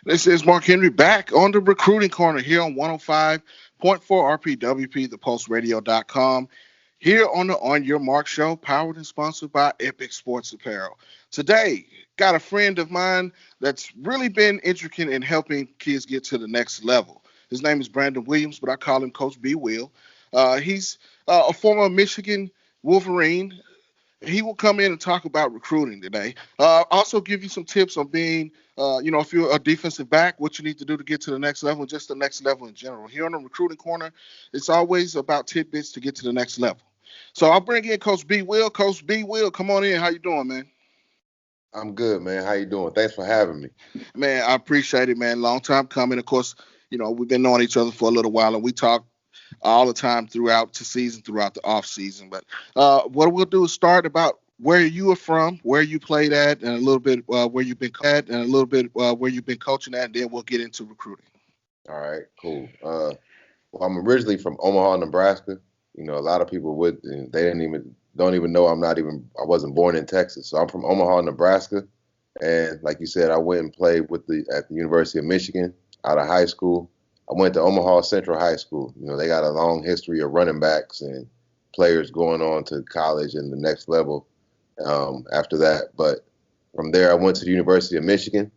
This is Mark Henry back on the recruiting corner here on 105.4 RPWP, thepulseradio.com. Here on the On Your Mark show, powered and sponsored by Epic Sports Apparel. Today, got a friend of mine that's really been intricate in helping kids get to the next level. His name is Brandon Williams, but I call him Coach BWill. He's a former Michigan Wolverine. He will come in and talk about recruiting today. Also give you some tips on being, if you're a defensive back, what you need to do to get to the next level, just the next level in general. Here on the recruiting corner, it's always about tidbits to get to the next level. So I'll bring in Coach BWill. Coach BWill, come on in. How you doing, man? I'm good, man. How you doing? Thanks for having me. Man, I appreciate it, man. Long time coming. Of course, we've been knowing each other for a little while, and we talk all the time throughout the season, throughout the off season. But what we'll do is start about where you are from, where you played at, and a little bit where you've been at, and a little bit where you've been coaching at, and then we'll get into recruiting. All right, cool. Well, I'm originally from Omaha, Nebraska. A lot of people don't even know I wasn't born in Texas. So I'm from Omaha, Nebraska, and like you said, I went and played at the University of Michigan out of high school. I went to Omaha Central High School. They got a long history of running backs and players going on to college and the next level after that. But from there, I went to the University of Michigan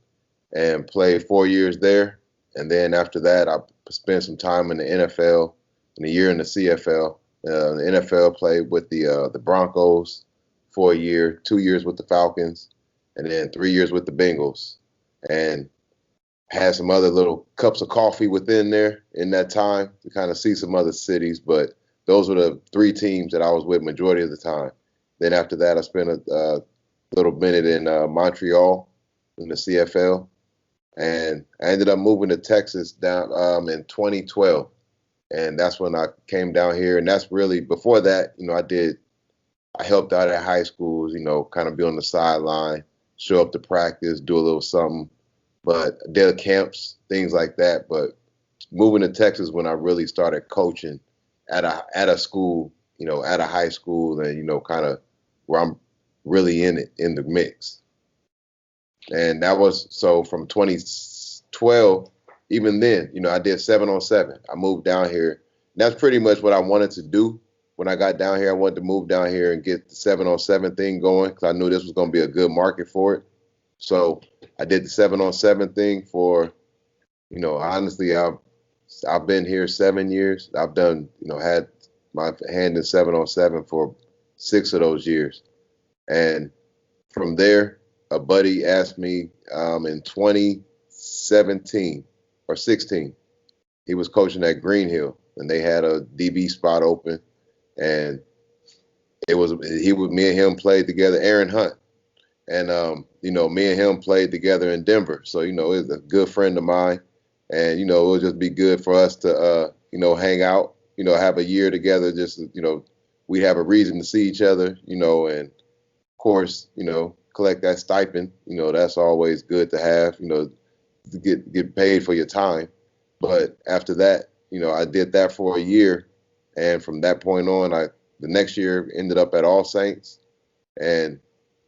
and played 4 years there. And then after that, I spent some time in the NFL and a year in the CFL. The NFL played with the Broncos for a year, 2 years with the Falcons, and then 3 years with the Bengals. And had some other little cups of coffee within there in that time to kind of see some other cities. But those were the three teams that I was with majority of the time. Then after that, I spent a little minute in Montreal in the CFL. And I ended up moving to Texas down in 2012. And that's when I came down here. And that's really, before that, I helped out at high schools, kind of be on the sideline, show up to practice, do a little something. But did camps, things like that. But moving to Texas when I really started coaching at a school, at a high school, and kind of where I'm really in the mix. And that was so from 2012. Even then, I did 7-on-7. I moved down here. And that's pretty much what I wanted to do when I got down here. I wanted to move down here and get the 7-on-7 thing going because I knew this was going to be a good market for it. So I did the 7-on-7 thing for, honestly, I've been here 7 years. I've done, had my hand in 7-on-7 for 6 of those years. And from there, a buddy asked me in 2017 or 16, he was coaching at Green Hill and they had a DB spot open. And me and him played together, Aaron Hunt. And, me and him played together in Denver. So, he's a good friend of mine. And, it would just be good for us to, hang out, have a year together. Just, we have a reason to see each other, and of course, collect that stipend. That's always good to have, to get paid for your time. But after that, I did that for a year. And from that point on, the next year ended up at All Saints, and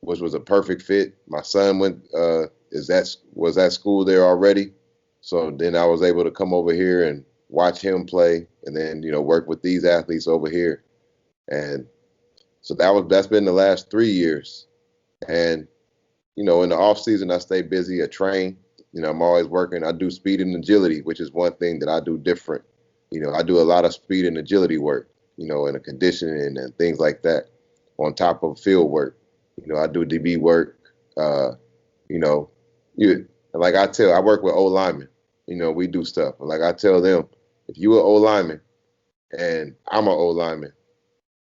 which was a perfect fit. My son was at school there already. So then I was able to come over here and watch him play and then, work with these athletes over here. And so that's been the last 3 years. And, in the off season, I stay busy. I train, I'm always working. I do speed and agility, which is one thing that I do different. I do a lot of speed and agility work, and the conditioning and things like that on top of field work. I do DB work. Like I work with O linemen. We do stuff. Like I tell them, if you an O lineman and I'm an O lineman,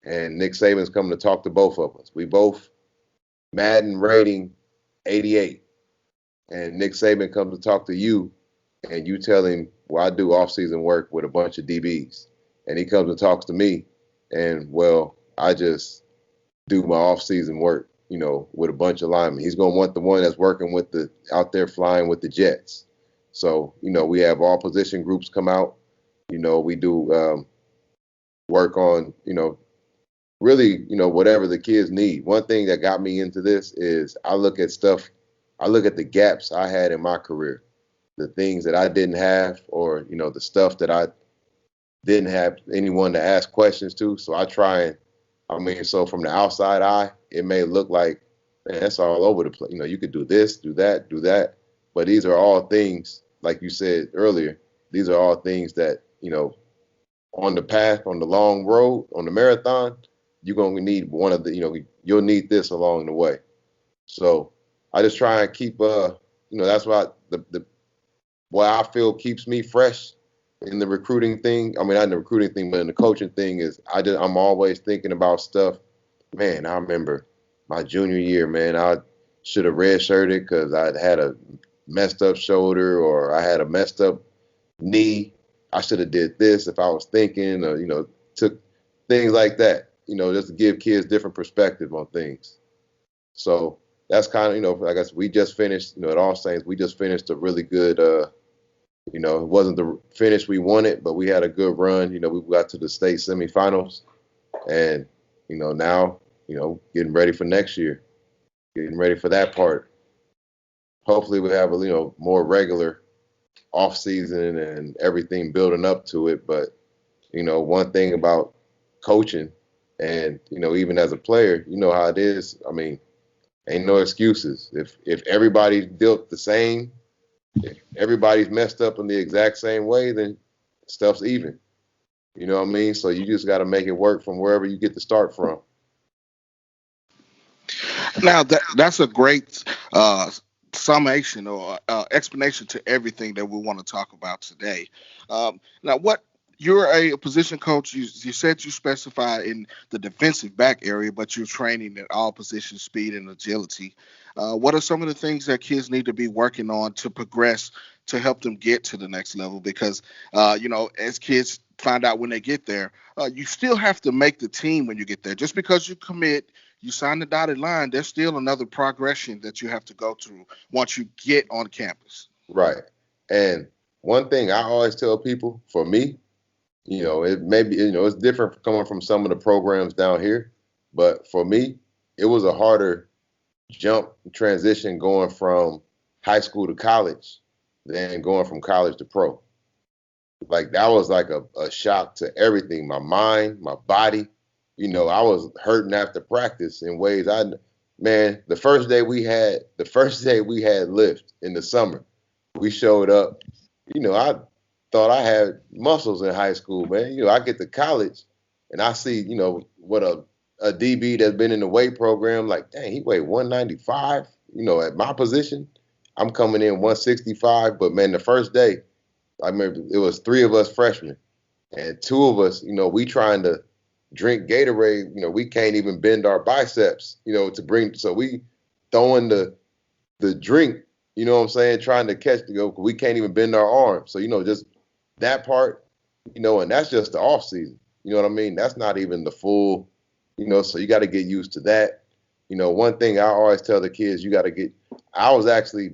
and Nick Saban's coming to talk to both of us, we both Madden rating 88, and Nick Saban comes to talk to you, and you tell him, well, I do off-season work with a bunch of DBs, and he comes and talks to me, and well, I just do my off-season work. With a bunch of linemen. He's going to want the one that's working out there flying with the Jets. So, we have all position groups come out. We do work on, really, whatever the kids need. One thing that got me into this is I look at the gaps I had in my career. the things that I didn't have, or the stuff that I didn't have anyone to ask questions to. So I try and, so from the outside eye, it may look like, man, that's all over the place. You could do this, do that, do that. But these are all things, like you said earlier, these are all things that, on the path, on the long road, on the marathon, you're going to need one of the, you'll need this along the way. So I just try and keep, that's why what I feel keeps me fresh in the recruiting thing. I mean, not in the recruiting thing, but in the coaching thing is I'm always thinking about stuff. Man, I remember my junior year, man, I should have redshirted because I had a messed up shoulder or I had a messed up knee. I should have did this if I was thinking, or, took things like that, just to give kids different perspective on things. So that's kind of, I guess we just finished, at All Saints, we just finished a really good, it wasn't the finish we wanted, but we had a good run. We got to the state semifinals and, now, getting ready for next year, getting ready for that part. Hopefully we have a, more regular off season and everything building up to it. But, one thing about coaching and, even as a player, you know how it is. I mean, ain't no excuses. If everybody dealt the same, if everybody's messed up in the exact same way, then stuff's even. You know what I mean? So you just got to make it work from wherever you get to start from. Now that's a great summation or explanation to everything that we want to talk about today. Now, you're a position coach. You said you specify in the defensive back area, but you're training at all positions, speed and agility. What are some of the things that kids need to be working on to progress to help them get to the next level? Because as kids find out when they get there, you still have to make the team when you get there. Just because you commit, you sign the dotted line, there's still another progression that you have to go through once you get on campus. Right. And one thing I always tell people, for me, it may be, it's different coming from some of the programs down here, but for me, it was a harder jump transition going from high school to college than going from college to pro. Like that was like a shock to everything, my mind, my body. I was hurting after practice in ways the first day we had lift in the summer, we showed up, I thought I had muscles in high school, man. I get to college and I see, what a DB that's been in the weight program, like, dang, he weighed 195, at my position. I'm coming in 165, but man, the first day, I remember it was 3 of us freshmen and 2 of us, we trying to drink Gatorade, we can't even bend our biceps, so we throwing the drink, what I'm saying, trying to catch we can't even bend our arms. So, just that part, and that's just the off season. You know what I mean? That's not even the full, so you got to get used to that. One thing I always tell the kids, I was actually,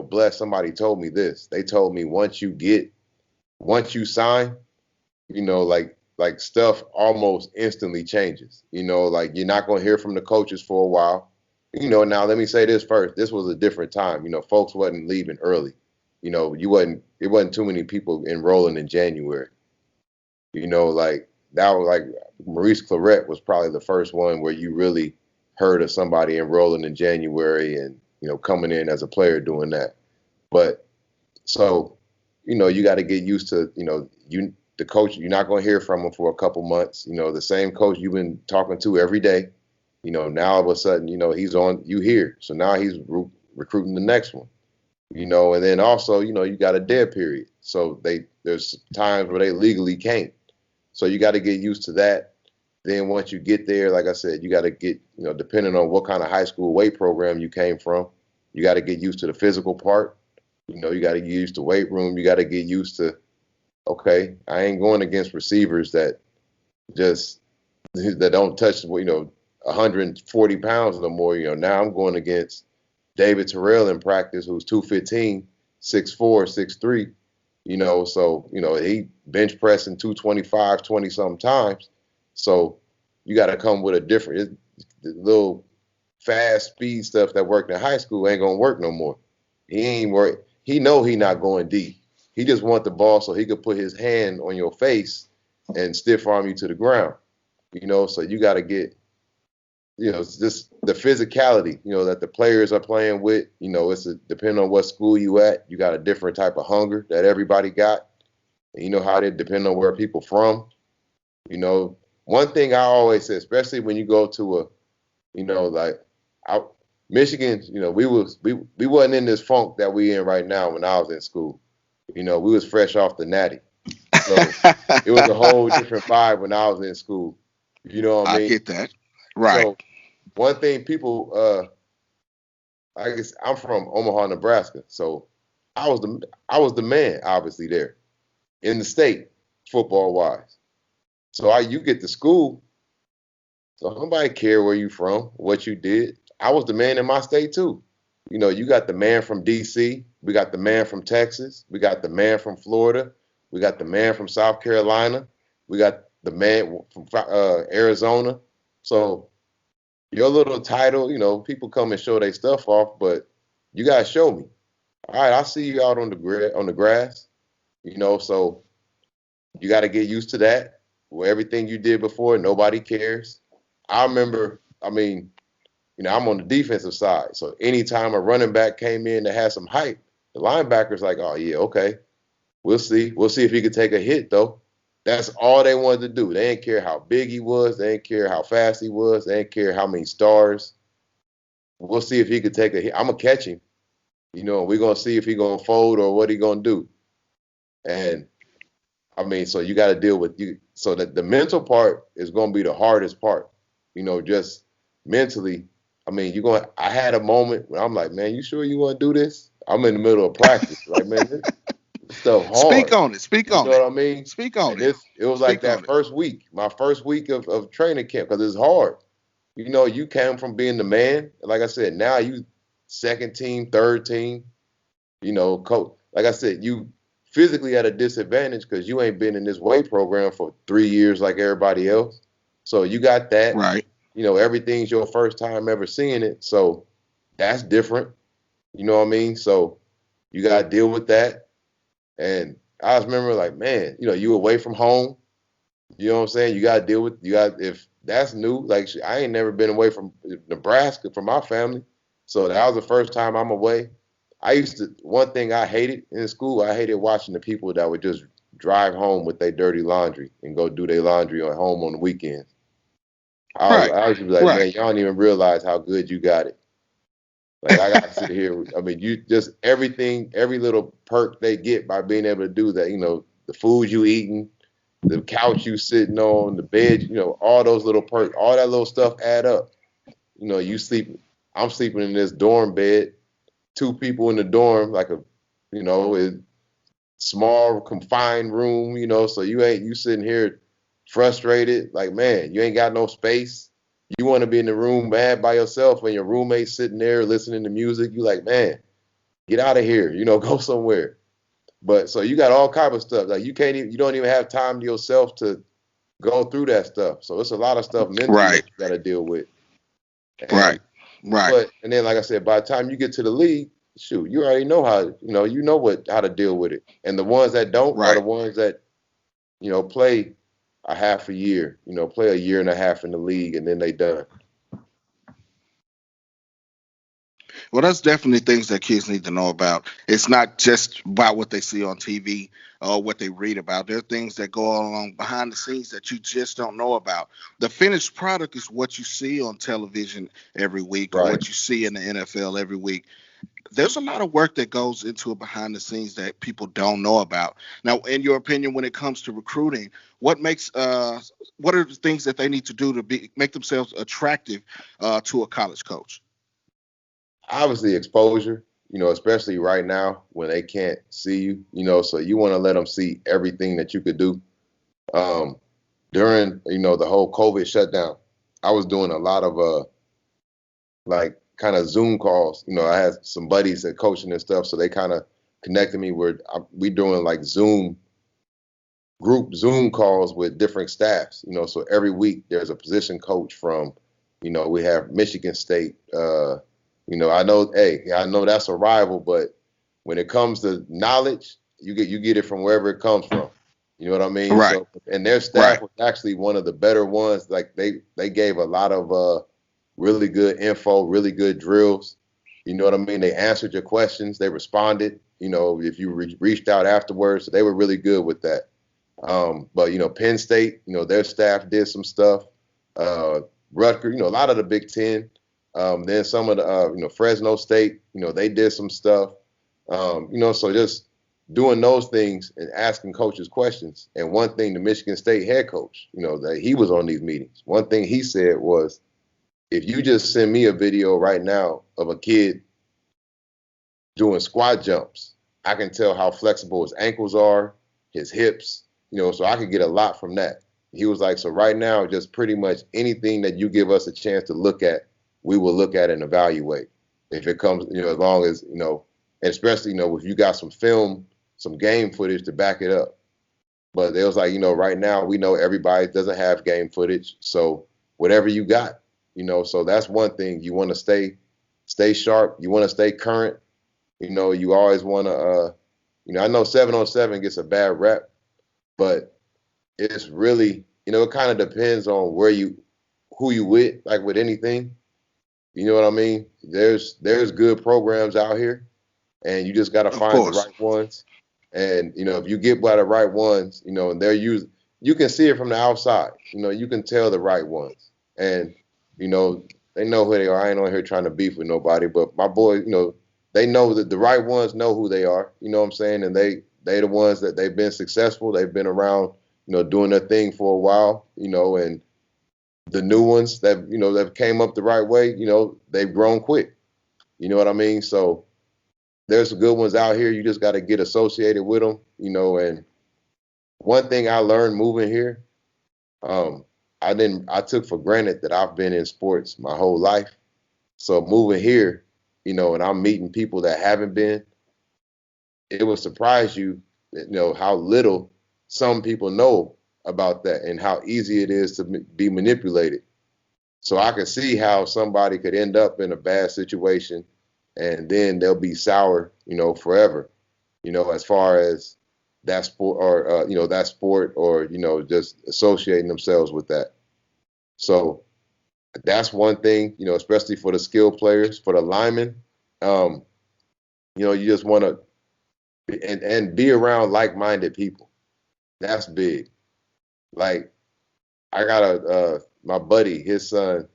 blessed. Somebody told me this. They told me once you sign, like stuff almost instantly changes. Like you're not going to hear from the coaches for a while. Now let me say this first. This was a different time. Folks wasn't leaving early. It wasn't too many people enrolling in January. Like that was like Maurice Claret was probably the first one where you really heard of somebody enrolling in January and, coming in as a player doing that. But so, you got to get used to, the coach, you're not going to hear from him for a couple months. The same coach you've been talking to every day, now all of a sudden, he's on you here. So now he's recruiting the next one, and then also, you got a dead period. So there's times where they legally can't. So you got to get used to that. Then once you get there, like I said, you got to get, depending on what kind of high school weight program you came from, you got to get used to the physical part. You got to get used to weight room. You got to get used to, okay, I ain't going against receivers that don't touch, 140 pounds no more. Now I'm going against David Terrell in practice, who's 215, 6'4", 6'3". So, he bench pressing 225, 20-something times. So you got to come with a different, little fast speed stuff that worked in high school ain't going to work no more. He ain't work. he know he not going deep. He just want the ball so he could put his hand on your face and stiff arm you to the ground. So you got to get, it's just the physicality, that the players are playing with. It's depending on what school you at, you got a different type of hunger that everybody got. And you know how they depend on where people from. One thing I always say, especially when you go to Michigan, we wasn't in this funk that we in right now when I was in school. We was fresh off the natty. So it was a whole different vibe when I was in school. You know what I mean? I get that. Right. So one thing people, I guess I'm from Omaha, Nebraska. So I was the man, obviously, there in the state, football wise. So you get to school, so nobody care where you from, what you did. I was the man in my state too. You got the man from D.C., we got the man from Texas, we got the man from Florida, we got the man from South Carolina, we got the man from Arizona. So your little title, people come and show their stuff off, but you gotta show me. All right, I see you out on the grass, so you got to get used to that. Where everything you did before, nobody cares. I remember, I'm on the defensive side. So anytime a running back came in that had some hype, the linebacker's like, oh, yeah, okay. We'll see. We'll see if he could take a hit, though. That's all they wanted to do. They didn't care how big he was. They didn't care how fast he was. They didn't care how many stars. We'll see if he could take a hit. I'm going to catch him. We're going to see if he's going to fold or what he's going to do. And so you got to deal with you. So that the mental part is going to be the hardest part, just mentally. I had a moment when I'm like, man, you sure you want to do this? I'm in the middle of practice. Like, man, this stuff hard. Speak on it. Speak on it. You know what I mean? Speak on it. It was like that first week, my first week of training camp, because it's hard. You came from being the man. Like I said, now you second team, third team, coach. Like I said, you physically at a disadvantage because you ain't been in this weight program for 3 years like everybody else. So you got that. Right. Everything's your first time ever seeing it. So that's different. You know what I mean? So you got to deal with that. And I just remember like, man, you away from home. You know what I'm saying? You got to deal with, if that's new, like I ain't never been away from Nebraska from my family. So that was the first time I'm away. One thing I hated in school, I hated watching the people that would just drive home with their dirty laundry and go do their laundry at home on the weekends. I used to be like, man, y'all don't even realize how good you got it. Like, I got to sit here. You just everything, every little perk they get by being able to do that, the food you eating, the couch you sitting on, the bed, all those little perks, all that little stuff add up. You sleep, I'm sleeping in this dorm bed, 2 people in the dorm, like a small confined room, so you sitting here frustrated, like, man, you ain't got no space. You want to be in the room mad by yourself and your roommate's sitting there listening to music. You like, man, get out of here, go somewhere. But so you got all kinds of stuff. Like you don't even have time to yourself to go through that stuff. So it's a lot of stuff mentally that you got to deal with. Right. And then, like I said, by the time you get to the league, shoot, you already know how, how to deal with it. And the ones that don't are the ones that, play a half a year, play a year and a half in the league, and then they done. Well, that's definitely things that kids need to know about. It's not just about what they see on TV or what they read about. There are things that go along behind the scenes that you just don't know about. The finished product is what you see on television every week or what you see in the NFL every week. There's a lot of work that goes into it behind the scenes that people don't know about. Now, in your opinion, when it comes to recruiting, what are the things that they need to do to make themselves attractive to a college coach? Obviously, exposure. Especially right now when they can't see you. So you want to let them see everything that you could do. During the whole COVID shutdown, I was doing a lot of kind of Zoom calls. I had some buddies that coaching and stuff, so they kind of connected me where we doing like group Zoom calls with different staffs. So every week there's a position coach from, we have Michigan State. I know that's a rival, but when it comes to knowledge, you get it from wherever it comes from. You know what I mean? Right. So, and their staff was actually one of the better ones. Like they gave a lot of really good info, really good drills. You know what I mean? They answered your questions. They responded. You know, if you reached out afterwards, so they were really good with that. But you know, Penn State, you know, their staff did some stuff. Rutgers, you know, a lot of the Big Ten. Then some of the, you know, Fresno State, you know, they did some stuff. You know, so just doing those things and asking coaches questions. And one thing, the Michigan State head coach, you know, that he was on these meetings. One thing he said was, if you just send me a video right now of a kid doing squat jumps, I can tell how flexible his ankles are, his hips, you know, so I could get a lot from that. He was like, so right now, just pretty much anything that you give us a chance to look at, we will look at and evaluate. If it comes, you know, as long as, you know, and especially, you know, if you got some film, some game footage to back it up. But it was like, you know, right now we know everybody doesn't have game footage. So whatever you got, you know, so that's one thing. You want to stay sharp. You want to stay current. You know, you always want to, you know, I know 7-on-7 gets a bad rep, but it's really, you know, it kind of depends on who you with, like with anything. You know what I mean? There's good programs out here, and you just got to find the right ones. And, you know, if you get by the right ones, you know, and you can see it from the outside. You know, you can tell the right ones. And, you know, they know who they are. I ain't on here trying to beef with nobody, but my boys, you know, they know that the right ones know who they are. You know what I'm saying? And they the ones that they've been successful. They've been around, you know, doing their thing for a while, you know, and the new ones that, you know, that came up the right way, you know, they've grown quick. You know what I mean? So there's some good ones out here. You just got to get associated with them, you know. And one thing I learned moving here, I took for granted that I've been in sports my whole life. So moving here, you know, and I'm meeting people that haven't been, it will surprise you, you know, how little some people know about that and how easy it is to be manipulated. So I can see how somebody could end up in a bad situation and then they'll be sour, you know, forever, you know, as far as that sport or, you know, that sport or, you know, just associating themselves with that. So that's one thing, you know, especially for the skilled players, for the linemen, you know, you just want to and be around like-minded people. That's big. Like I got my buddy, his son,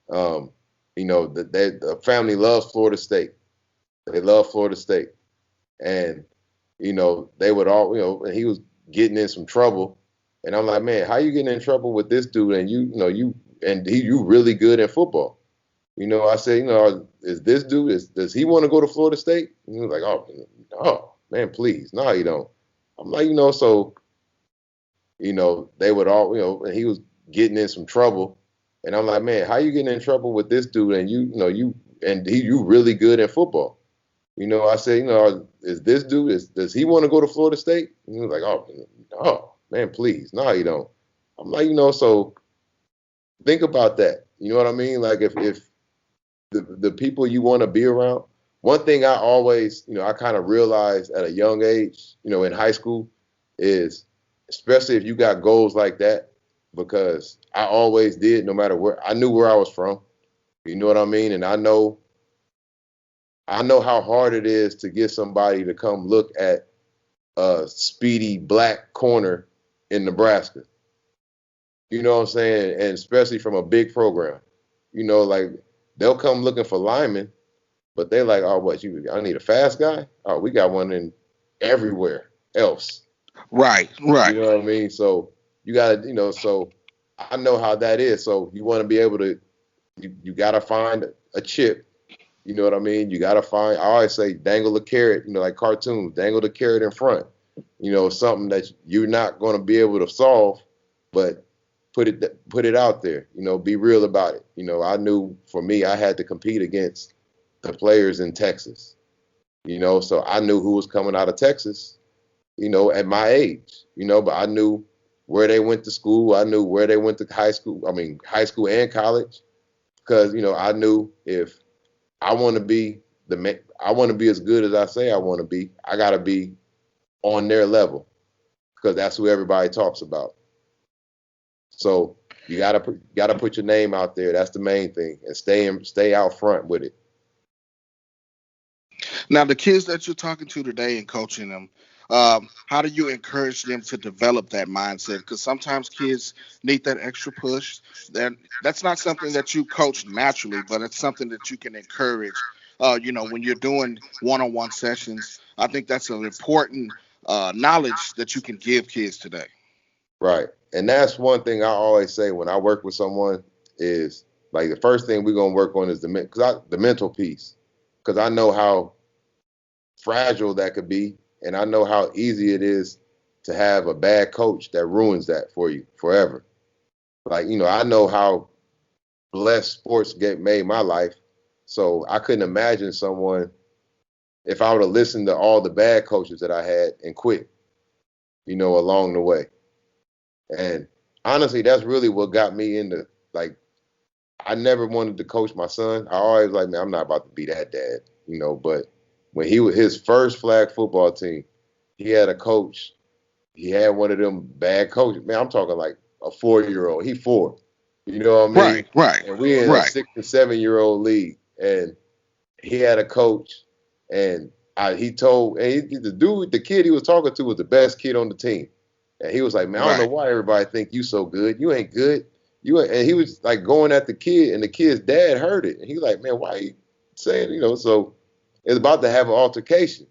you know, the family loves Florida State. They love Florida State. And, you know, they would all, you know, and he was getting in some trouble. And I'm like, man, how you getting in trouble with this dude? And you really good in football. You know, I said, you know, is this dude, does he want to go to Florida State? And he was like, oh, man, please. No, you don't. I'm like, you know, so, you know, they would all, you know, and he was getting in some trouble. And I'm like, man, how you getting in trouble with this dude? And you really good in football. You know, I said, you know, is this dude, does he want to go to Florida State? And he was like, oh, man, please. No, you don't. I'm like, you know, so think about that. You know what I mean? Like if the people you want to be around, one thing I always, you know, I kind of realized at a young age, you know, in high school is, especially if you got goals like that, because I always did, no matter where, I knew where I was from. You know what I mean? And I know how hard it is to get somebody to come look at a speedy black corner in Nebraska. You know what I'm saying? And especially from a big program. You know, like they'll come looking for linemen, but they're like, oh, I need a fast guy? Oh, we got one in everywhere else. Right. You know what I mean? So you got to, you know, so I know how that is. So you want to be able to, you got to find a chip. You know what I mean? You got to find, I always say, dangle the carrot, you know, like cartoons, dangle the carrot in front. You know, something that you're not going to be able to solve, but put it out there. You know, be real about it. You know, I knew for me, I had to compete against the players in Texas. You know, so I knew who was coming out of Texas, you know, at my age, you know, but I knew where they went to school. I knew where they went to high school and college, because, you know, I knew if I want to be I want to be as good as I say I want to be. I got to be on their level because that's who everybody talks about. So you gotta put your name out there. That's the main thing, and stay out front with it. Now, the kids that you're talking to today and coaching them, how do you encourage them to develop that mindset? Because sometimes kids need that extra push. That's not something that you coach naturally, but it's something that you can encourage. When you're doing one-on-one sessions, I think that's an important knowledge that you can give kids today. Right. And that's one thing I always say when I work with someone is like the first thing we're gonna work on is the mental piece, because I know how fragile that could be, and I know how easy it is to have a bad coach that ruins that for you forever. Like, I know how blessed sports made my life, so I couldn't imagine someone if I would have listened to all the bad coaches that I had and quit, along the way. And honestly, that's really what got me into, like, I never wanted to coach my son. I always like, man, I'm not about to be that dad, but when he was his first flag football team, he had a coach. He had one of them bad coaches. Man, I'm talking like a 4-year-old. He 4. You know what I mean? Right. And we in a 6 and 7-year-old league. And he had a coach, and the kid he was talking to was the best kid on the team. And he was like, man, I don't know why everybody think you so good. You ain't good. And he was like going at the kid, and the kid's dad heard it. And he was like, man, why you saying, so it's about to have an altercation.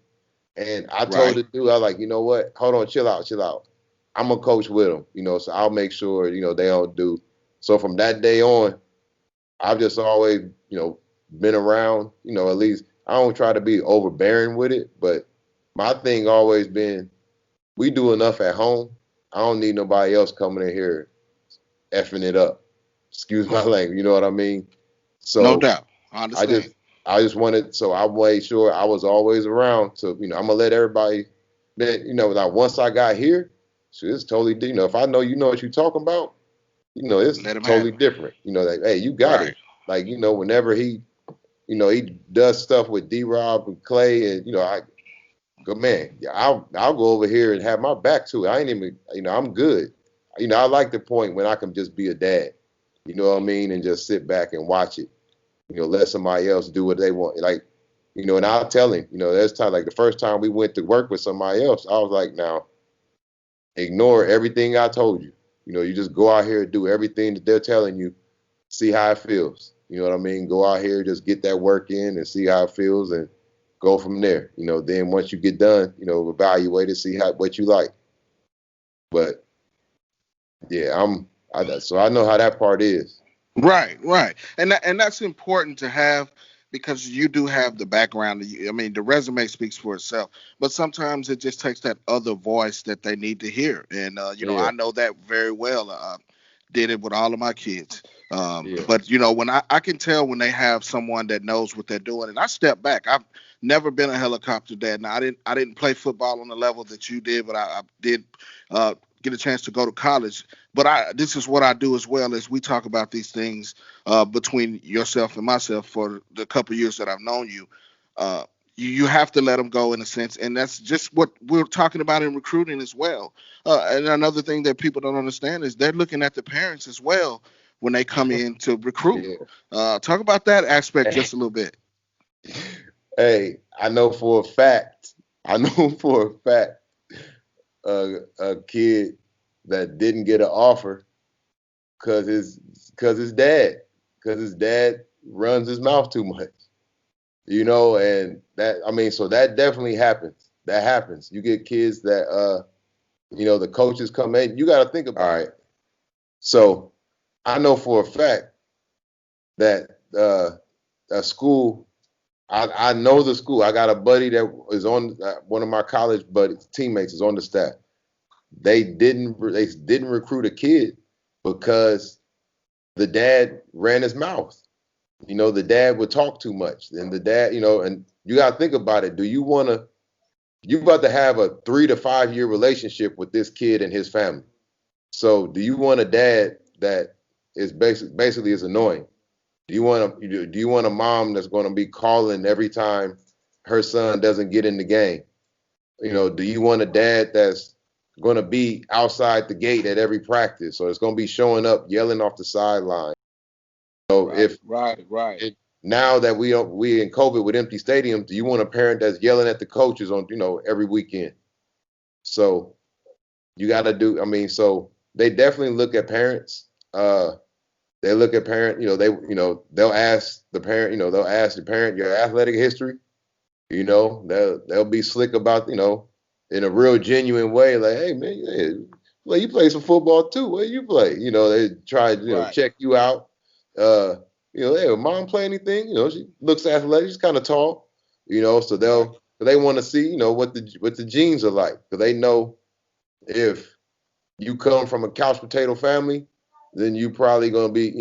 And I told the dude, I was like, you know what? Hold on, chill out. I'm going to coach with him, so I'll make sure, they don't do. So from that day on, I've just always, been around, at least I don't try to be overbearing with it. But my thing always been, we do enough at home. I don't need nobody else coming in here effing it up. Excuse my language, you know what I mean? So no doubt. I understand. I just wanted, so I made sure I was always around to, I'm gonna let everybody that, like once I got here, so it's totally, if I know what you're talking about, it's totally different. Like, hey, you got it. Like, whenever he does stuff with D-Rob and Clay, and I go, man, I'll go over here and have my back to it. I ain't even, I'm good. I like the point when I can just be a dad, you know what I mean, and just sit back and watch it. Let somebody else do what they want. Like, and I'll tell him, there's time, like the first time we went to work with somebody else, I was like, now, ignore everything I told you. You just go out here and do everything that they're telling you, see how it feels. You know what I mean? Go out here, just get that work in and see how it feels and go from there. Then once you get done, evaluate it, see what you like. But yeah, so I know how that part is. Right. And that's important to have because you do have the background. I mean, the resume speaks for itself, but sometimes it just takes that other voice that they need to hear. And, I know that very well. Did it with all of my kids. But, when I can tell when they have someone that knows what they're doing, and I step back. I've never been a helicopter dad. Now, I didn't play football on the level that you did, but I did get a chance to go to college. But this is what I do as well as we talk about these things between yourself and myself for the couple of years that I've known you. You have to let them go in a sense, and that's just what we're talking about in recruiting as well. And another thing that people don't understand is they're looking at the parents as well when they come in to recruit. Talk about that aspect just a little bit. Hey, I know for a fact, a kid that didn't get an offer because his dad runs his mouth too much, and so that definitely happens. That happens. You get kids that the coaches come in. You got to think about it. So I know for a fact that a school. I know the school. I got a buddy that is on one of my college teammates is on the staff. They didn't recruit a kid because the dad ran his mouth. The dad would talk too much, and the dad, and you got to think about it. You about to have a 3 to 5 year relationship with this kid and his family. So do you want a dad that is basically is annoying? Do you want a mom that's going to be calling every time her son doesn't get in the game? Do you want a dad that's going to be outside the gate at every practice, or it's going to be showing up yelling off the sideline? Right. Now that we in COVID with empty stadiums, do you want a parent that's yelling at the coaches on every weekend? So you got to do. I mean, so they definitely look at parents. They look at parent. They'll ask the parent. They'll ask the parent your athletic history. They'll be slick about in a real genuine way, like, hey man, well, you play some football too. Where you play? They try to check you out. Hey, will mom play anything? She looks athletic. She's kind of tall. So they want to see what the genes are like, because they know if you come from a couch potato family, then you probably gonna be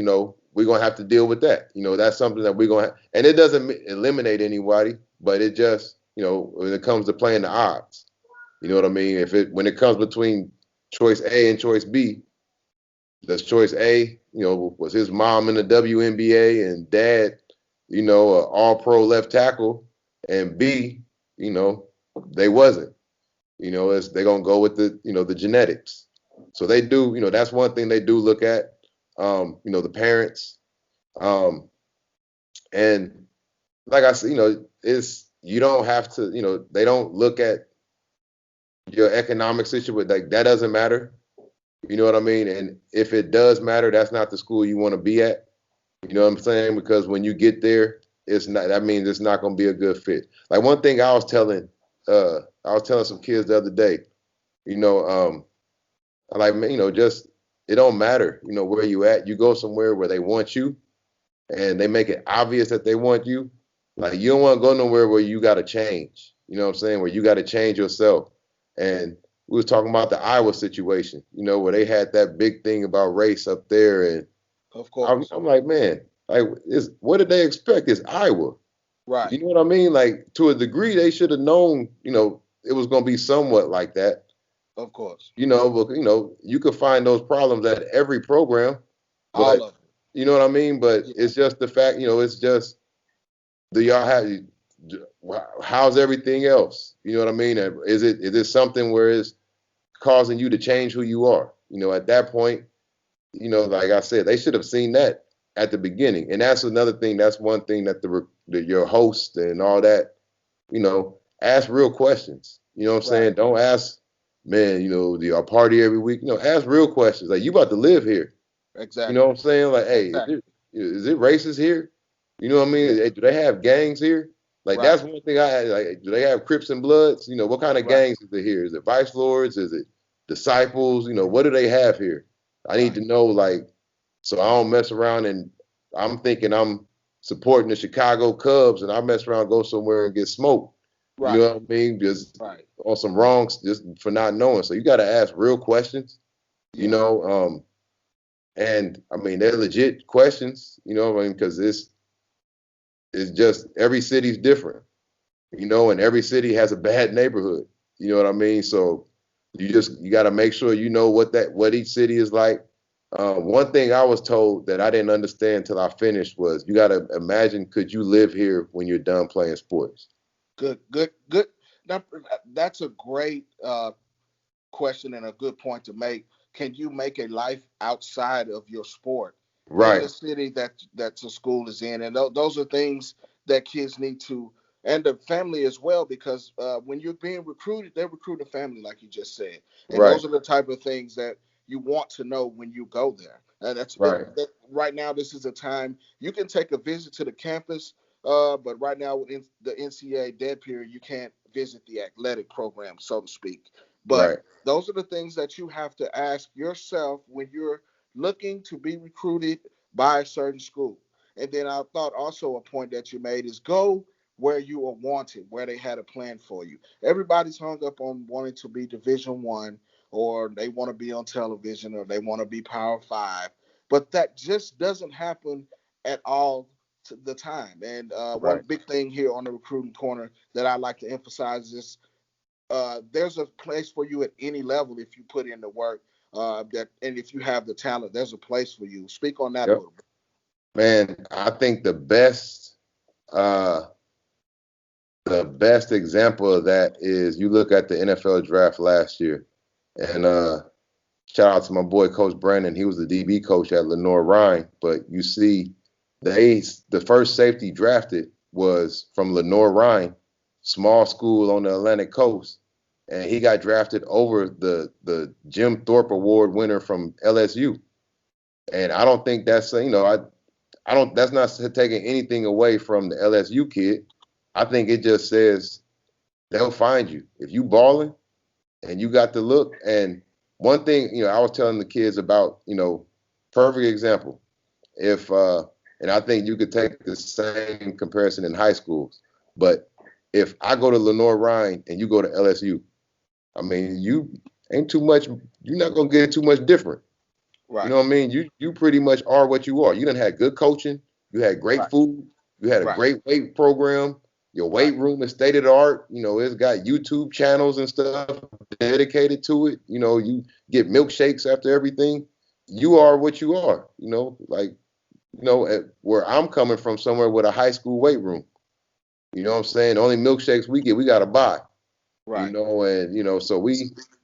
we're gonna have to deal with that. That's something that we're gonna and it doesn't eliminate anybody, but it just when it comes to playing the odds, you know what I mean? When it comes between choice A and choice B, does choice A, was his mom in the WNBA and dad, an all-pro left tackle, and B, they wasn't. They're gonna go with the genetics. So they do, that's one thing they do look at. The parents. And like I said, you don't have to, they don't look at your economic situation. Like, that doesn't matter. You know what I mean? And if it does matter, that's not the school you want to be at. You know what I'm saying? Because when you get there, that means it's not going to be a good fit. Like, one thing I was telling some kids the other day, like, just, it don't matter, where you at. You go somewhere where they want you and they make it obvious that they want you. Like, you don't want to go nowhere where you got to change. You know what I'm saying? Where you got to change yourself. And we was talking about the Iowa situation, where they had that big thing about race up there. And of course, I'm like, man, like, what did they expect? It's Iowa. Right. You know what I mean? Like, to a degree, they should have known, it was going to be somewhat like that. Of course. But, you could find those problems at every program. But, all of it. You know what I mean? But it's just the fact, it's just, do y'all have, how's everything else? You know what I mean? Is it something where it's causing you to change who you are? At that point, like I said, they should have seen that at the beginning. And that's another thing. That's one thing that your host and all that, ask real questions. You know what I'm saying? Don't ask, man, do y'all party every week? Ask real questions. Like, you about to live here. Exactly. You know what I'm saying? Like, hey, is it racist here? You know what I mean? Do they have gangs here? Like, that's one thing I had. Like, do they have Crips and Bloods? What kind of gangs is it here? Is it Vice Lords? Is it Disciples? What do they have here? I need to know, like, so I don't mess around and I'm thinking I'm supporting the Chicago Cubs and I mess around, go somewhere and get smoked. You know what I mean? Just on some wrongs, just for not knowing. So you got to ask real questions, and I mean, they're legit questions, because it's just every city's different, and every city has a bad neighborhood. You know what I mean? So you got to make sure what each city is like. One thing I was told that I didn't understand till I finished was, you got to imagine, could you live here when you're done playing sports? Good. Now, that's a great question and a good point to make. Can you make a life outside of your sport in the city that the school is in? And those are things that kids need to, and the family as well, because when you're being recruited, they're recruiting family, like you just said. And those are the type of things that you want to know when you go there. And right now, this is a time you can take a visit to the campus, but right now, within the NCAA dead period, you can't visit the athletic program, so to speak. But those are the things that you have to ask yourself when you're looking to be recruited by a certain school. And then I thought also a point that you made is go where you are wanted, where they had a plan for you. Everybody's hung up on wanting to be Division 1, or they want to be on television, or they want to be Power 5. But that just doesn't happen at all the time. And one big thing here on the recruiting corner that I like to emphasize is there's a place for you at any level if you put in the work. And if you have the talent, there's a place for you. Speak on that a little bit. Man, I think the best example of that is you look at the NFL draft last year, and shout out to my boy Coach Brandon. He was the DB coach at Lenoir-Rhyne, but you see, the first safety drafted was from Lenoir-Rhyne, small school on the Atlantic coast, and he got drafted over the Jim Thorpe Award winner from LSU. And I don't think that's I don't that's not taking anything away from the LSU kid. I think it just says they'll find you if you balling and you got the look. And one thing, I was telling the kids about, perfect example. If and I think you could take the same comparison in high schools. But if I go to Lenoir-Rhyne and you go to LSU, I mean, you ain't too much. You're not gonna get too much different. Right. You know what I mean? You pretty much are what you are. You done had good coaching. You had great food. You had a great weight program. Your weight room is state of the art. It's got YouTube channels and stuff dedicated to it. You get milkshakes after everything. You are what you are. Where I'm coming from, somewhere with a high school weight room. You know what I'm saying? The only milkshakes we get, we got to buy. Right. So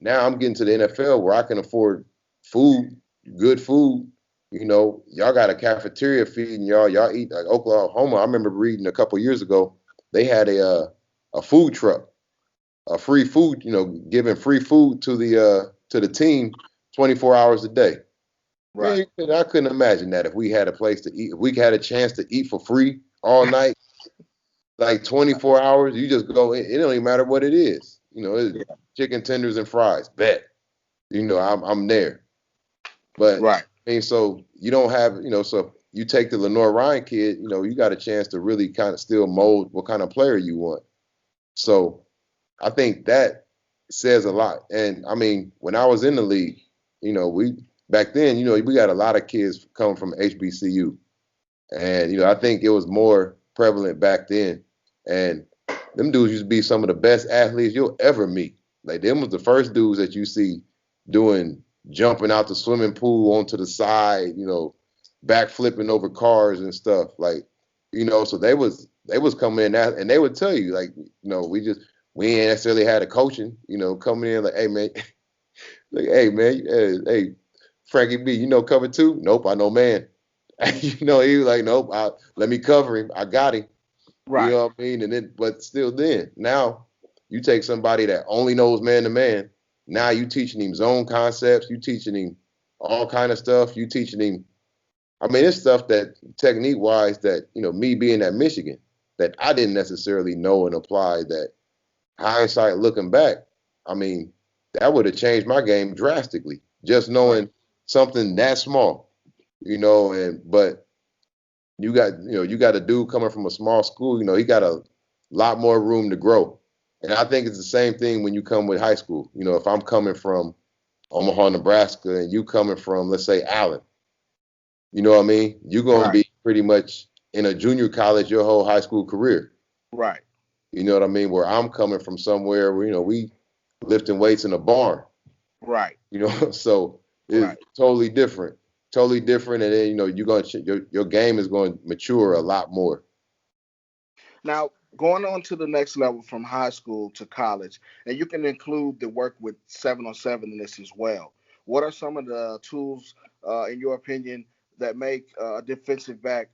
now I'm getting to the NFL where I can afford food, good food. Y'all got a cafeteria feeding y'all. Y'all eat like Oklahoma. I remember reading a couple years ago, they had a food truck, a free food, giving free food to the team 24 hours a day. Right. Man, I couldn't imagine that if we had a place to eat, if we had a chance to eat for free all night, like 24 hours, you just go, it don't even matter what it is. It's chicken tenders and fries. Bet. I'm there. But right. I mean, so you don't have, so you take the Lenoir-Rhyne kid, you got a chance to really kind of still mold what kind of player you want. So I think that says a lot. And I mean, when I was in the league, back then, we got a lot of kids coming from HBCU. And, I think it was more prevalent back then. And them dudes used to be some of the best athletes you'll ever meet. Like, them was the first dudes that you see jumping out the swimming pool onto the side, back flipping over cars and stuff. Like, so they was coming in and they would tell you, like, we ain't necessarily had a coaching, coming in like, hey man, hey, Frankie B, cover two? Nope, I know man. He was like, nope, let me cover him. I got him. Right. You know what I mean? And then, but still then, now you take somebody that only knows man to man. Now you teaching him zone concepts. You teaching him all kind of stuff. You teaching him, I mean, it's stuff that technique wise that, me being at Michigan, that I didn't necessarily know and apply, that hindsight looking back, I mean, that would have changed my game drastically. Just knowing something that small, but you got a dude coming from a small school, he got a lot more room to grow. And I think it's the same thing when you come with high school. If I'm coming from Omaha, Nebraska, and you coming from, let's say, Allen, you know what I mean? You're going to be pretty much in a junior college your whole high school career. Right. You know what I mean? Where I'm coming from somewhere where, we lifting weights in a barn. Right. So it's totally different. Totally different. And then, you're going to, your game is going to mature a lot more. Now, going on to the next level from high school to college, and you can include the work with 7-on-7 in this as well. What are some of the tools, in your opinion, that make a defensive back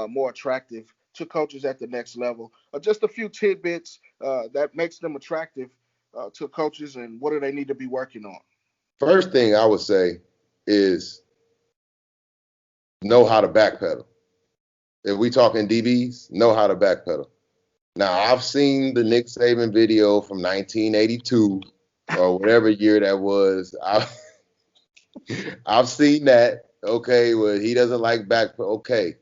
more attractive to coaches at the next level? Just a few tidbits that makes them attractive to coaches, and what do they need to be working on? First thing I would say is know how to backpedal. If we talking DBs, know how to backpedal. Now, I've seen the Nick Saban video from 1982 or whatever year that was. I've seen that. Okay, well, he doesn't like back. Okay,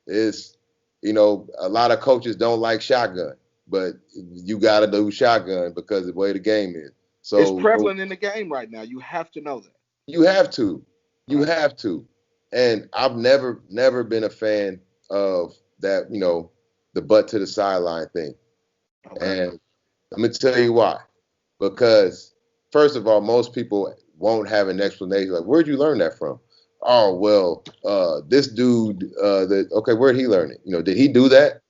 it's, a lot of coaches don't like shotgun, but you got to do shotgun because of the way the game is. So it's prevalent in the game right now. You have to know that. You have to. You have to. And I've never been a fan of that, the butt to the sideline thing. Okay. And let me tell you why. Because, first of all, most people won't have an explanation. Like, where'd you learn that from? oh well, this dude, where'd he learn it? Did he do that?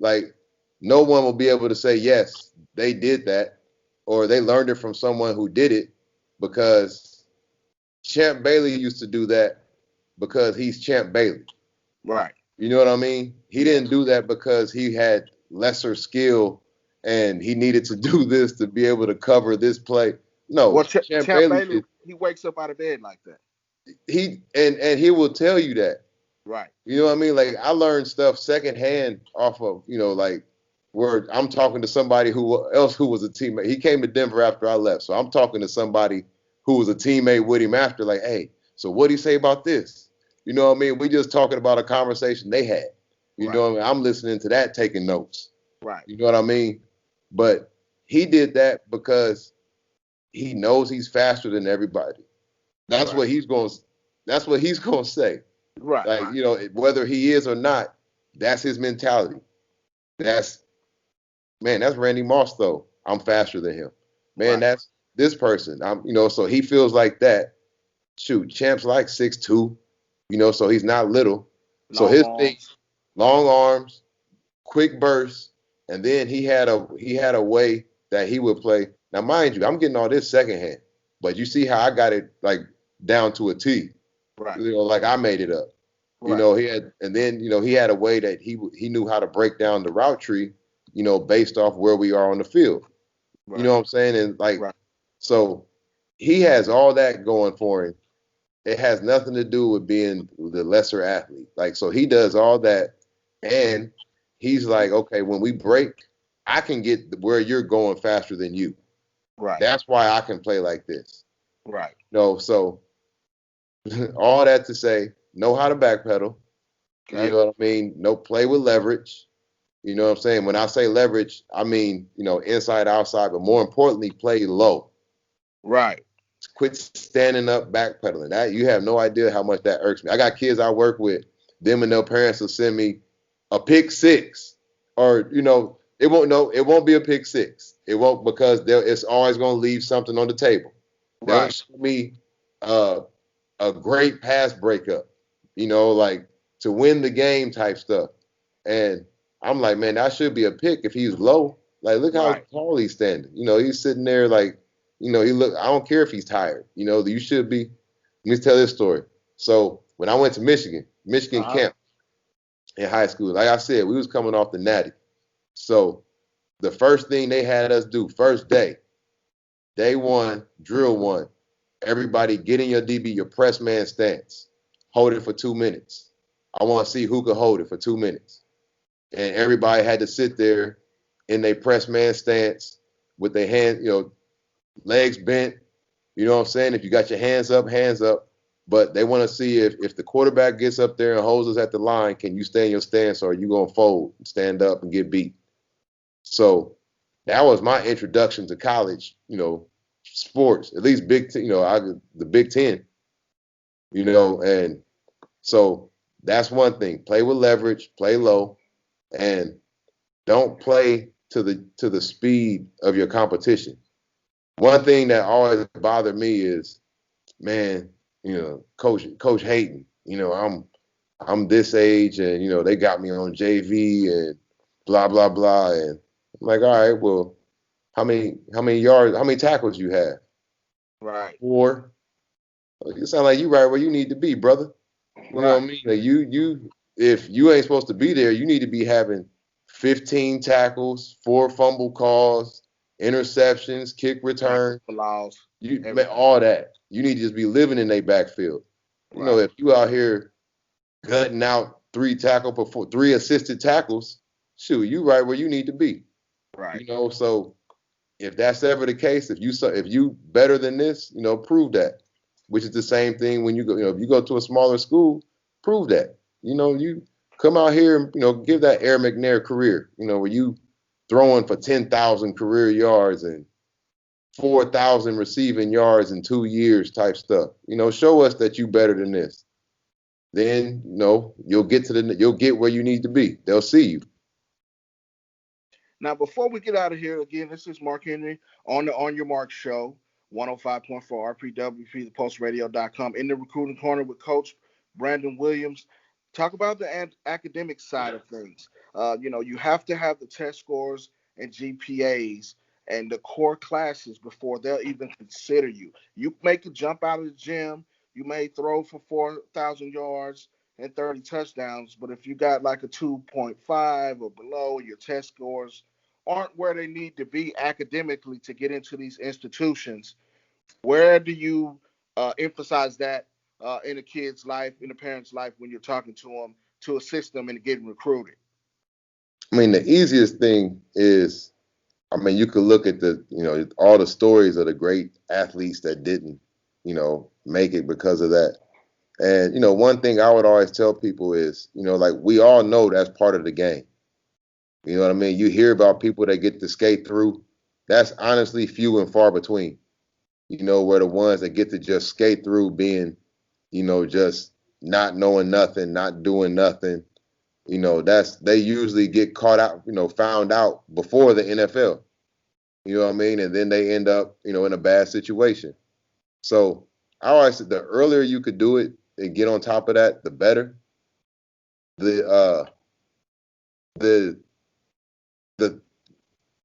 Like no one will be able to say yes, they did that, or they learned it from someone who did it, because Champ Bailey used to do that because he's Champ Bailey. Right. You know what I mean? He didn't do that because he had lesser skill and he needed to do this to be able to cover this play. No, Well, Champ Champ Bailey, Bailey, he wakes up out of bed like that. he will tell you that. Right. You know what I mean? Like I learned stuff secondhand off of, like where I'm talking to somebody who was a teammate. He came to Denver after I left. So I'm talking to somebody who was a teammate with him after, like, hey, so what'd he say about this? You know what I mean? We just talking about a conversation they had. You know what I mean? I'm listening to that, taking notes. Right. You know what I mean? But he did that because he knows he's faster than everybody. That's what he's going to say. Right. Like, whether he is or not, that's his mentality. That's Randy Moss though. I'm faster than him. Man, that's this person. So he feels like that. Shoot, Champ's like 6'2", so he's not little. So his thing, long arms, quick bursts, and then he had a way that he would play. Now, mind you, I'm getting all this secondhand, but you see how I got it like down to a T. Right. Like I made it up. Right. He had a way that he knew how to break down the route tree, based off where we are on the field. Right. You know what I'm saying? And so he has all that going for him. It has nothing to do with being the lesser athlete. Like, so he does all that, and he's like, okay, when we break, I can get where you're going faster than you. Right. That's why I can play like this. Right. So all that to say, know how to backpedal. Okay. You know what I mean? No, play with leverage. You know what I'm saying? When I say leverage, I mean, inside, outside, but more importantly, play low. Right. Quit standing up, backpedaling. That you have no idea how much that irks me. I got kids I work with. Them and their parents will send me a pick six, or it won't be a pick six. It won't, because it's always going to leave something on the table. They'll show me a great pass breakup, like to win the game type stuff, and I'm like, man, that should be a pick if he's low. Like, look how tall he's standing. He's sitting there like. He look. I don't care if he's tired. You should be. Let me tell this story. So when I went to Michigan camp in high school, like I said, we was coming off the Natty. So the first thing they had us do, first day one, drill one, everybody get in your DB, your press man stance, hold it for 2 minutes. I want to see who could hold it for 2 minutes, and everybody had to sit there in their press man stance with their hands, legs bent, you know what I'm saying? If you got your hands up, but they want to see if the quarterback gets up there and holds us at the line, can you stay in your stance, or are you going to fold, stand up, and get beat? So that was my introduction to college, sports, at least the Big Ten, and so that's one thing. Play with leverage, play low, and don't play to the speed of your competition. One thing that always bothered me is, man, Coach Hayden, I'm this age, and they got me on JV and blah blah blah, and I'm like, all right, well, how many yards, how many tackles you have? Right. 4. You sound like you right where you need to be, brother. You know what I mean? Like you if you ain't supposed to be there, you need to be having 15 tackles, 4 fumble calls, interceptions, kick return, all that. You need to just be living in their backfield. If you out here gutting out 3 assisted tackles, shoot, you right where you need to be. Right. So if that's ever the case, if you better than this, prove that. Which is the same thing when you go, if you go to a smaller school, prove that. You come out here and give that Air McNair career, where you throwing for 10,000 career yards and 4,000 receiving yards in 2 years type stuff. Show us that you better than this. Then, you'll get where you need to be. They'll see you. Now, before we get out of here, again, this is Mark Henry on the On Your Mark show. 105.4 RPWP, thepulseradio.com. In the recruiting corner with Coach Brandon Williams. Talk about the academic side of things. You have to have the test scores and GPAs and the core classes before they'll even consider you. You make a jump out of the gym, you may throw for 4,000 yards and 30 touchdowns, but if you got like a 2.5 or below, your test scores aren't where they need to be academically to get into these institutions. Where do you emphasize that in a kid's life, in a parent's life, when you're talking to them to assist them in getting recruited? I mean, the easiest thing is, I mean, you could look at all the stories of the great athletes that didn't, make it because of that. And, one thing I would always tell people is, like, we all know that's part of the game. You know what I mean? You hear about people that get to skate through. That's honestly few and far between. Where the ones that get to just skate through being, just not knowing nothing, not doing nothing. They usually get caught out, found out before the NFL. You know what I mean? And then they end up, in a bad situation. So I always said the earlier you could do it and get on top of that, the better. The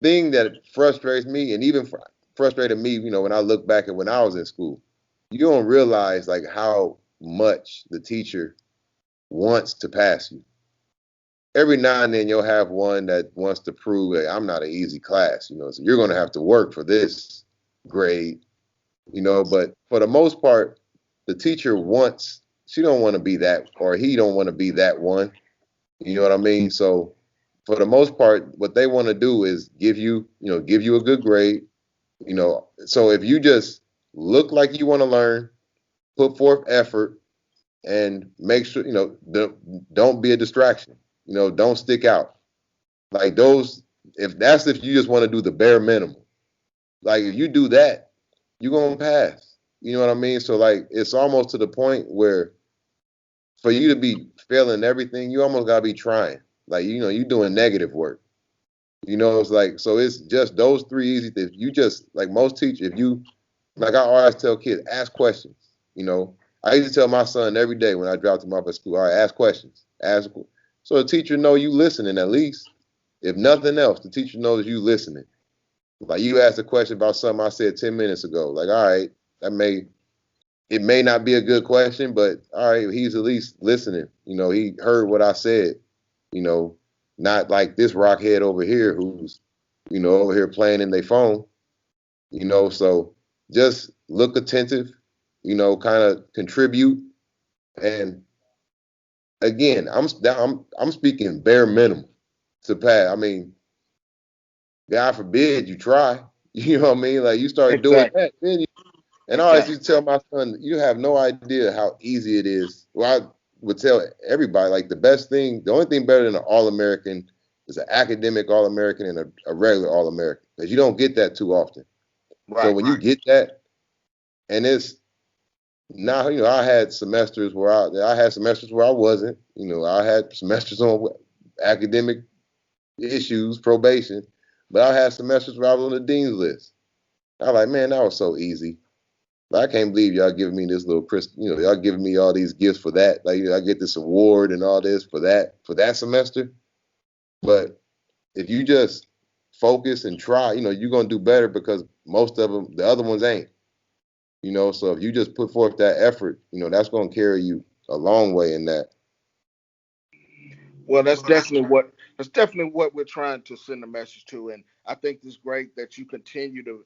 thing that frustrates me and even frustrated me, when I look back at when I was in school, you don't realize like how much the teacher wants to pass you. Every now and then you'll have one that wants to prove that I'm not an easy class, so you're going to have to work for this grade, but for the most part, the teacher she don't want to be that, or he don't want to be that one, you know what I mean? So for the most part, what they want to do is give you a good grade, so if you just look like you want to learn, put forth effort, and make sure, don't be a distraction. Don't stick out. Like those, if you just want to do the bare minimum, like if you do that, you're going to pass. You know what I mean? So like, it's almost to the point where for you to be failing everything, you almost got to be trying. Like, you're doing negative work. It's like, so it's just those three easy things. You just, like most teachers, like I always tell kids, ask questions. I used to tell my son every day when I dropped him off at school, all right, ask questions. So the teacher know you listening at least. If nothing else, the teacher knows you listening. Like you asked a question about something I said 10 minutes ago. Like, all right, it may not be a good question, but all right, he's at least listening. He heard what I said. Not like this rockhead over here who's, over here playing in their phone. So just look attentive, kind of contribute. And again, I'm speaking bare minimum to pass. I mean, God forbid you try. You know what I mean? Like you start doing that, then and I always used to tell my son, you have no idea how easy it is. Well, I would tell everybody, like the only thing better than an All-American is an academic All-American and a regular All-American, because you don't get that too often. Right, so when you get that, and it's now, I had semesters where I wasn't, I had semesters on academic issues, probation, but I had semesters where I was on the dean's list. I was like, man, that was so easy. I can't believe y'all giving me this little y'all giving me all these gifts for that. Like, I get this award and all this for that semester. But if you just focus and try, you're going to do better, because most of them, the other ones ain't. So if you just put forth that effort, that's going to carry you a long way in that. Well, that's definitely what we're trying to send a message to, and I think it's great that you continue to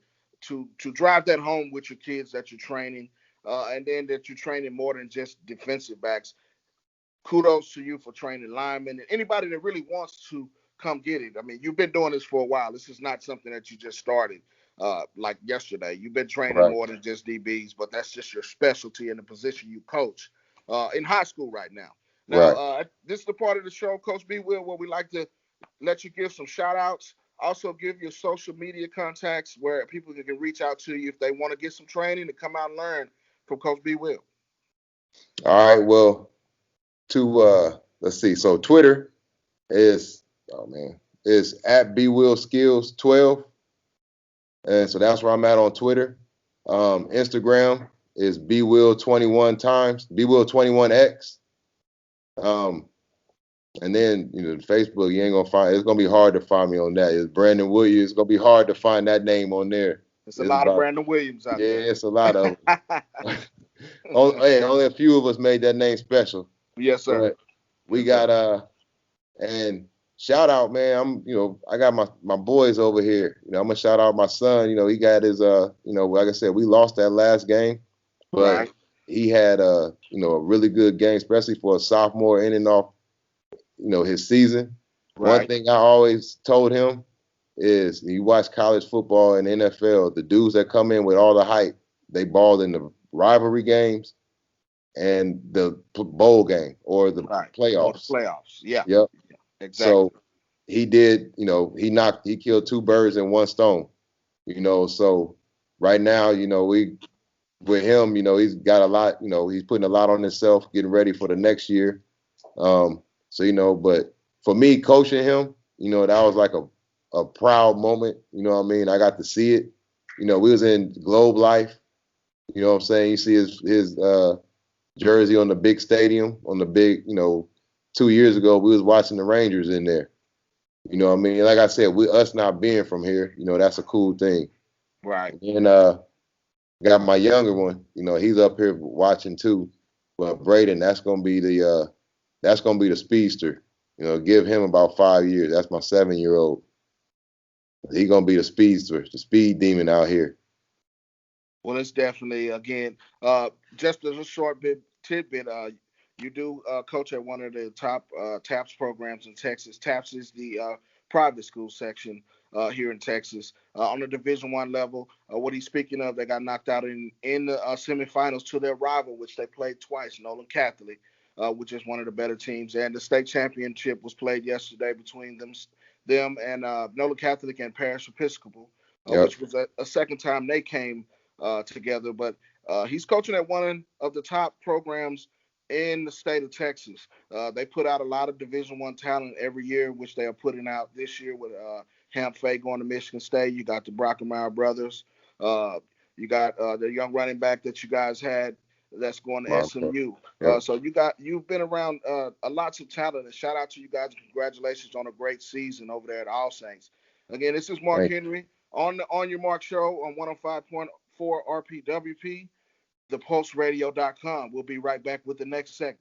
drive that home with your kids that you're training, and then that you're training more than just defensive backs. Kudos to you for training linemen and anybody that really wants to come get it. I mean, you've been doing this for a while. This is not something that you just started like yesterday. You've been training more than just DBs, but that's just your specialty in the position you coach in high school right now. Now, this is the part of the show, Coach BWill, where we like to let you give some shout outs. Also, give your social media contacts where people can reach out to you if they want to get some training to come out and learn from Coach BWill. All right. Well, let's see. So Twitter is at BWill Skills 12. And so that's where I'm at on Twitter. Instagram is BWill21 times, BWill21X. And then, Facebook, you ain't gonna find. It's gonna be hard to find me on that. It's Brandon Williams. It's gonna be hard to find that name on there. It's a lot of Brandon Williams out there. Yeah, it's a lot of them. Only a few of us made that name special. Yes, sir. But we got and shout out, man. I got my boys over here. I'm gonna shout out my son. He got his like I said, we lost that last game, but right. He had a really good game, especially for a sophomore ending off his season. Right. One thing I always told him is, you watch college football and NFL, the dudes that come in with all the hype, they ball in the rivalry games and the bowl game or the playoffs. Or the playoffs, yeah. Yep. Exactly. So he did, he killed two birds in one stone. So right now, with him, he's got a lot, he's putting a lot on himself, getting ready for the next year. But for me, coaching him, that was like a proud moment. You know what I mean? I got to see it. We was in Globe Life. You know what I'm saying? You see his jersey on the big stadium, on the big, 2 years ago, we was watching the Rangers in there. You know what I mean? Like I said, us not being from here, that's a cool thing. Right. And got my younger one, he's up here watching too. But Braden, that's gonna be the speedster. Give him about 5 years. That's my 7-year-old. He's gonna be the speedster, the speed demon out here. Well, it's definitely, again, just as a short tidbit, you do coach at one of the top TAPS programs in Texas. TAPS is the private school section here in Texas. On the Division I level, what he's speaking of, they got knocked out in the semifinals to their rival, which they played twice, Nolan Catholic, which is one of the better teams. And the state championship was played yesterday between them and Nolan Catholic and Parish Episcopal, which was a second time they came together. But he's coaching at one of the top programs in the state of Texas. They put out a lot of Division I talent every year, which they are putting out this year with Hamp Fay going to Michigan State. You got the Brockemeyer brothers. You got the young running back that you guys had that's going to Marc. SMU. Yep. So you've been around a lots of talent, and shout out to you guys and congratulations on a great season over there at All Saints. Again, this is Mark Henry on your Mark Show on 105.4 RPWP, thepulseradio.com. We'll be right back with the next segment.